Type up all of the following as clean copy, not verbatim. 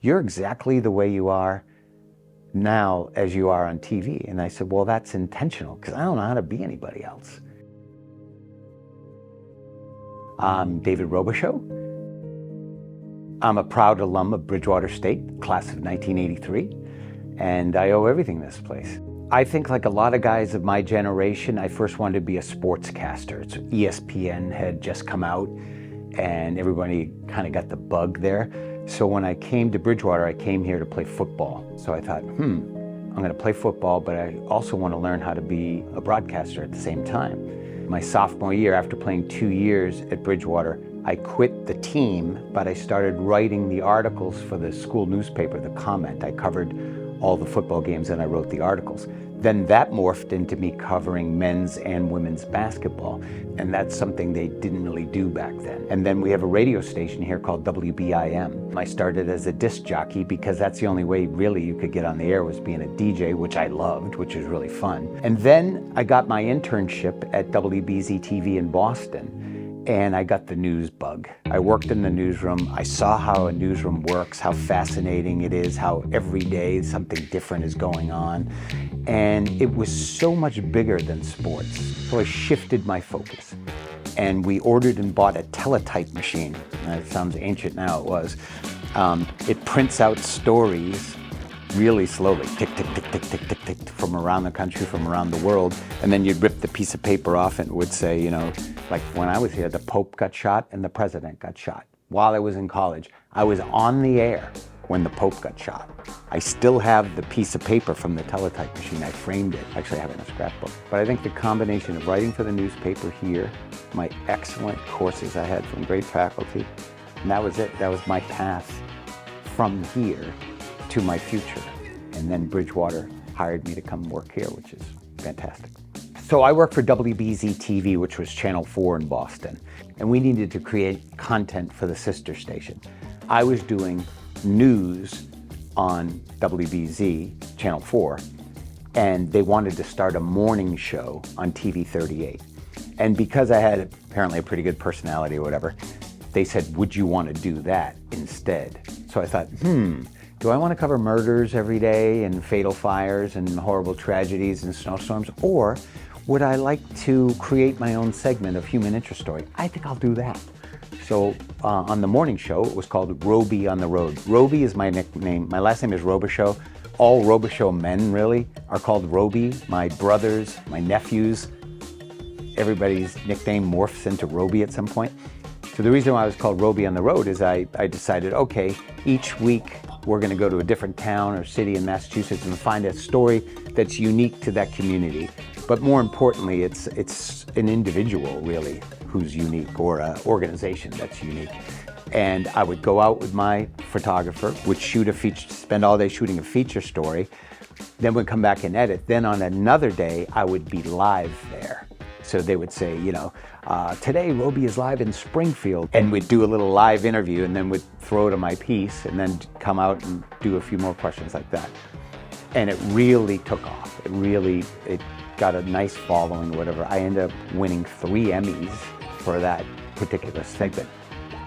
you're exactly the way you are now as you are on TV. And I said, well, that's intentional because I don't know how to be anybody else. I'm David Robichaux. I'm a proud alum of Bridgewater State, class of 1983, and I owe everything to this place. I think like a lot of guys of my generation, I first wanted to be a sportscaster. ESPN had just come out and everybody kind of got the bug there. So when I came to Bridgewater, I came here to play football. So I thought, I'm gonna play football, but I also want to learn how to be a broadcaster at the same time. My sophomore year, after playing 2 years at Bridgewater, I quit the team, but I started writing the articles for the school newspaper, The Comment. I covered all the football games and I wrote the articles. Then that morphed into me covering men's and women's basketball. And that's something they didn't really do back then. And then we have a radio station here called WBIM. I started as a disc jockey because that's the only way really you could get on the air was being a DJ, which I loved, which was really fun. And then I got my internship at WBZ-TV in Boston. And I got the news bug. I worked in the newsroom. I saw how a newsroom works, how fascinating it is, how every day something different is going on. And it was so much bigger than sports. So I shifted my focus. And we ordered and bought a teletype machine. It sounds ancient now, it was. It prints out stories really slowly, tick, tick, tick, tick, tick, tick, tick, from around the country, from around the world. And then you'd rip the piece of paper off and it would say, you know, like when I was here, the Pope got shot and the president got shot. While I was in college, I was on the air when the Pope got shot. I still have the piece of paper from the teletype machine. I framed it. Actually, I have it in a scrapbook. But I think the combination of writing for the newspaper here, my excellent courses I had from great faculty, and that was it. That was my path from here to my future. And then Bridgewater hired me to come work here, which is fantastic. So I worked for WBZ-TV, which was Channel 4 in Boston, and we needed to create content for the sister station. I was doing news on WBZ, Channel 4, and they wanted to start a morning show on TV 38. And because I had apparently a pretty good personality or whatever, they said, would you want to do that instead? So I thought, do I want to cover murders every day and fatal fires and horrible tragedies and snowstorms? Or would I like to create my own segment of human interest story? I think I'll do that. So on the morning show, it was called Robi on the Road. Robi is my nickname. My last name is Robichaux. All Robichaux men really are called Robi. My brothers, my nephews, everybody's nickname morphs into Robi at some point. So the reason why I was called Robi on the Road is I decided, okay, each week we're going to go to a different town or city in Massachusetts and find a story that's unique to that community. But more importantly, it's an individual really who's unique, or an organization that's unique. And I would go out with my photographer, would shoot a feature, spend all day shooting a feature story, then would come back and edit. Then on another day, I would be live there. So they would say, you know, today Robi is live in Springfield, and we'd do a little live interview and then we'd throw to my piece and then come out and do a few more questions like that. And it really took off. It got a nice following or whatever. I ended up winning 3 Emmys for that particular segment.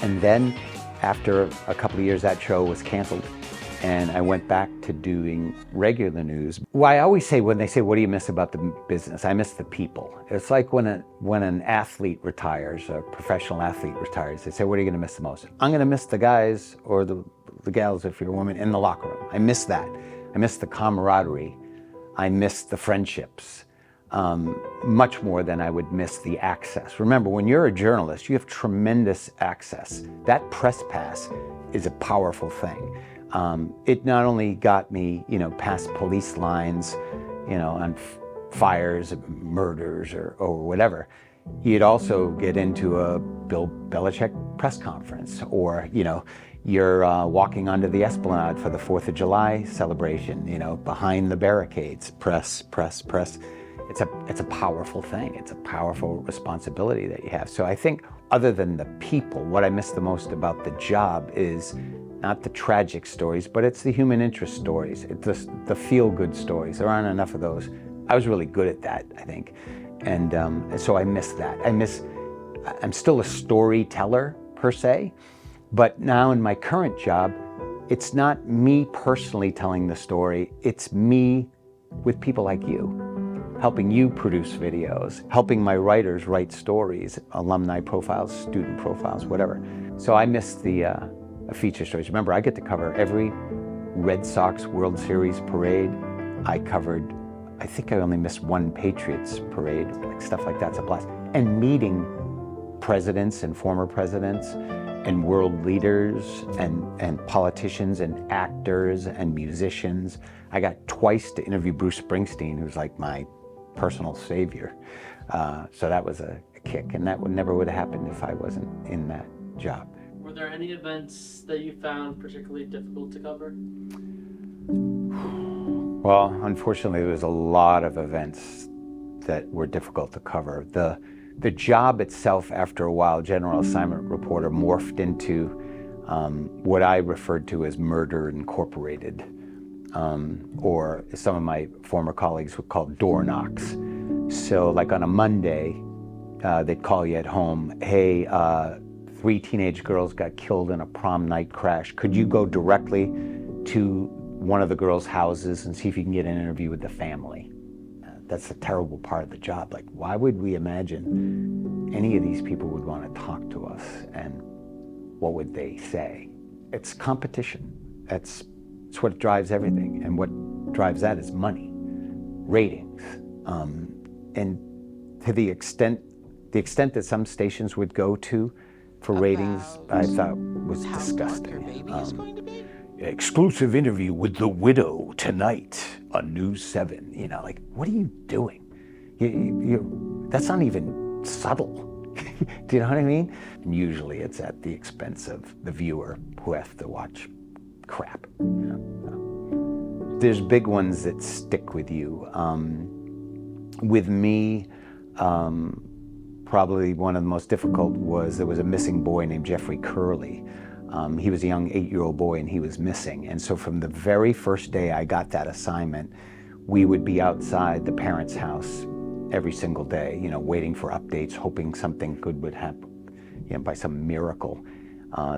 And then after a couple of years, that show was canceled. And I went back to doing regular news. Well, I always say, when they say, what do you miss about the business? I miss the people. It's like when an athlete retires, a professional athlete retires, they say, what are you gonna miss the most? I'm gonna miss the guys, or the gals if you're a woman, in the locker room. I miss that. I miss the camaraderie. I miss the friendships. Much more than I would miss the access. Remember, when you're a journalist, you have tremendous access. That press pass is a powerful thing. It not only got me, you know, past police lines, you know, on fires, murders, or whatever. You'd also get into a Bill Belichick press conference, or, you know, you're walking onto the Esplanade for the 4th of July celebration, you know, behind the barricades, press, press, press. It's a powerful thing. It's a powerful responsibility that you have. So I think, other than the people, what I miss the most about the job is not the tragic stories, but it's the human interest stories. It's the feel-good stories. There aren't enough of those. I was really good at that, I think. And so I miss that. I'm still a storyteller, per se, but now in my current job, It's not me personally telling the story, it's me with people like you, helping you produce videos, helping my writers write stories, alumni profiles, student profiles, whatever. So I missed the feature stories. Remember, I get to cover every Red Sox World Series parade. I think I only missed one Patriots parade, like stuff like that's a blast. And meeting presidents and former presidents and world leaders and politicians and actors and musicians. I got twice to interview Bruce Springsteen, who's like my personal savior. So that was a kick, and that never would have happened if I wasn't in that job. Were there any events that you found particularly difficult to cover? Well, unfortunately, there was a lot of events that were difficult to cover. The job itself, after a while, general assignment reporter, morphed into what I referred to as Murder Incorporated, or some of my former colleagues would call door knocks. So like on a Monday, they'd call you at home, hey, 3 teenage girls got killed in a prom night crash. Could you go directly to one of the girls' houses and see if you can get an interview with the family? That's a terrible part of the job. Like, why would we imagine any of these people would want to talk to us, and what would they say? It's competition. It's what drives everything, and what drives that is money, ratings, and to the extent that some stations would go to for ratings, I thought was disgusting. Exclusive interview with the widow tonight on News 7. You know, like, what are you doing? That's not even subtle. Do you know what I mean? And usually it's at the expense of the viewer who has to watch crap. You know? There's big ones that stick with you. With me, probably one of the most difficult was there was a missing boy named Jeffrey Curley. He was a young 8-year-old boy and he was missing. And so from the very first day I got that assignment, we would be outside the parents' house every single day, you know, waiting for updates, hoping something good would happen, you know, by some miracle.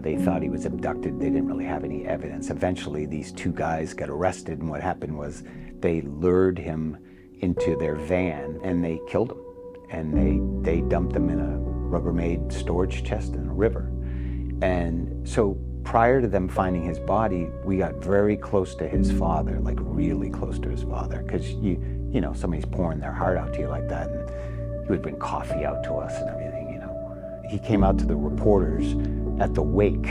They thought he was abducted. They didn't really have any evidence. Eventually, these 2 guys got arrested, and what happened was they lured him into their van and they killed him. And they dumped him in a Rubbermaid storage chest in a river. And so prior to them finding his body, we got very close to his father, like really close to his father, because you know, somebody's pouring their heart out to you like that, and he would bring coffee out to us and everything, you know. He came out to the reporters at the wake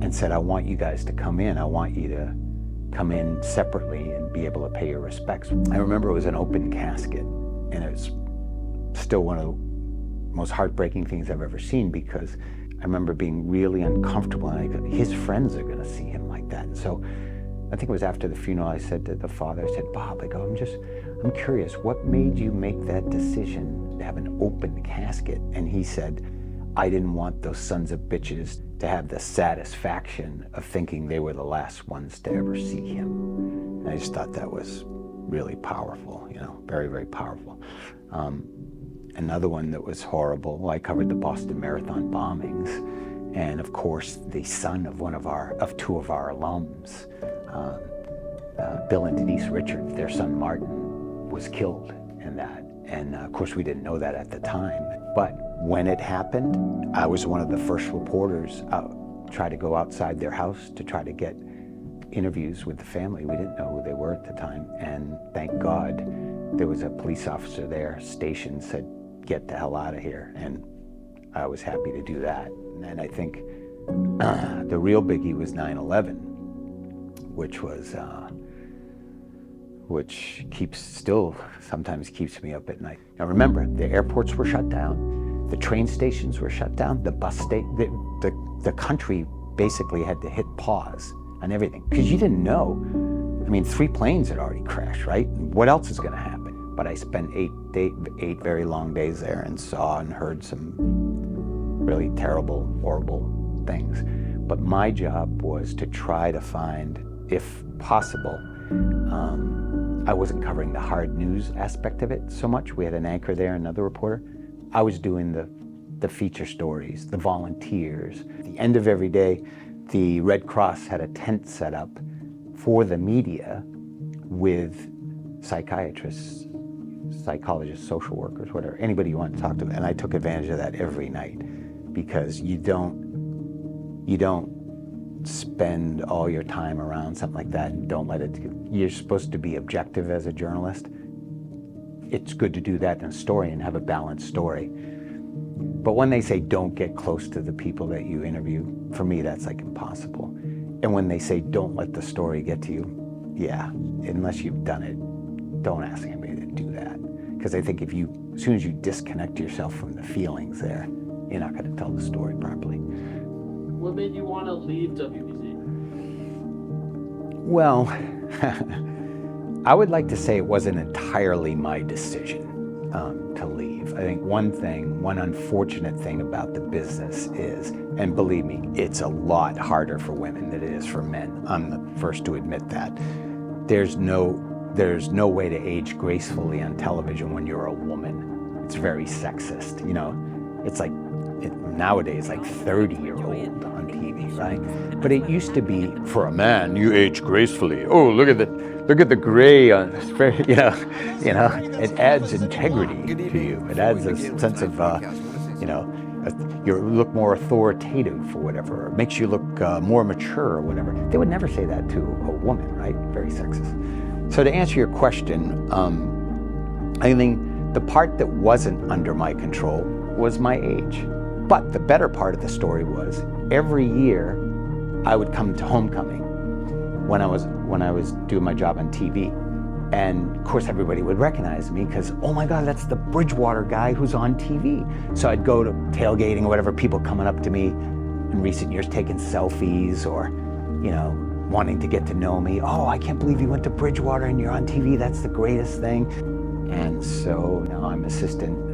and said, I want you guys to come in. I want you to come in separately and be able to pay your respects. I remember it was an open casket, and it was still one of the most heartbreaking things I've ever seen, because I remember being really uncomfortable, and his friends are gonna see him like that. And so I think it was after the funeral, I said to the father, I said, Bob, I go, I'm curious, what made you make that decision to have an open casket? And he said, I didn't want those sons of bitches to have the satisfaction of thinking they were the last ones to ever see him. And I just thought that was really powerful, you know, very, very powerful. Another one that was horrible, I covered the Boston Marathon bombings. And of course, the son of 2 of our alums, Bill and Denise Richards, their son Martin, was killed in that. And of course, we didn't know that at the time. But when it happened, I was one of the first reporters out, try to go outside their house to try to get interviews with the family. We didn't know who they were at the time. And thank God, there was a police officer there, stationed, said, get the hell out of here. And I was happy to do that. And I think the real biggie was 9/11, which sometimes keeps me up at night. Now remember, the airports were shut down, the train stations were shut down, the country basically had to hit pause on everything, because you didn't know. I mean, 3 planes had already crashed, right? What else is gonna happen? But I spent 8 very long days there and saw and heard some really terrible, horrible things. But my job was to try to find, if possible, I wasn't covering the hard news aspect of it so much. We had an anchor there, another reporter. I was doing the feature stories, the volunteers. At the end of every day, the Red Cross had a tent set up for the media with psychiatrists, psychologists, social workers, whatever, anybody you want to talk to. And I took advantage of that every night, because you don't spend all your time around something like that and don't let it, you're supposed to be objective as a journalist. It's good to do that in a story and have a balanced story. But when they say don't get close to the people that you interview, for me that's like impossible. And when they say don't let the story get to you, yeah, unless you've done it, don't ask anybody to do that. Because I think as soon as you disconnect yourself from the feelings there, you're not going to tell the story properly. What made you want to leave WBZ? Well, I would like to say it wasn't entirely my decision to leave. I think one unfortunate thing about the business is, and believe me, it's a lot harder for women than it is for men. I'm the first to admit that. There's no way to age gracefully on television when you're a woman. It's very sexist, you know. It's like, nowadays, like 30-year-old on TV, right? But it used to be, for a man, you age gracefully. Oh, look at the gray on, you know, it adds integrity to you. It adds a sense of, you look more authoritative or whatever. It makes you look more mature or whatever. They would never say that to a woman, right? Very sexist. So to answer your question, I think the part that wasn't under my control was my age. But the better part of the story was, every year I would come to homecoming when I was doing my job on TV. And of course everybody would recognize me because, oh my God, that's the Bridgewater guy who's on TV. So I'd go to tailgating or whatever, people coming up to me in recent years taking selfies or, you know, wanting to get to know me. Oh, I can't believe you went to Bridgewater and you're on TV, that's the greatest thing. And so now I'm assistant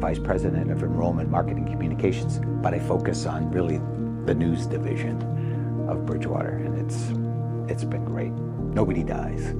vice president of enrollment, marketing, communications, but I focus on really the news division of Bridgewater, and it's been great. Nobody dies.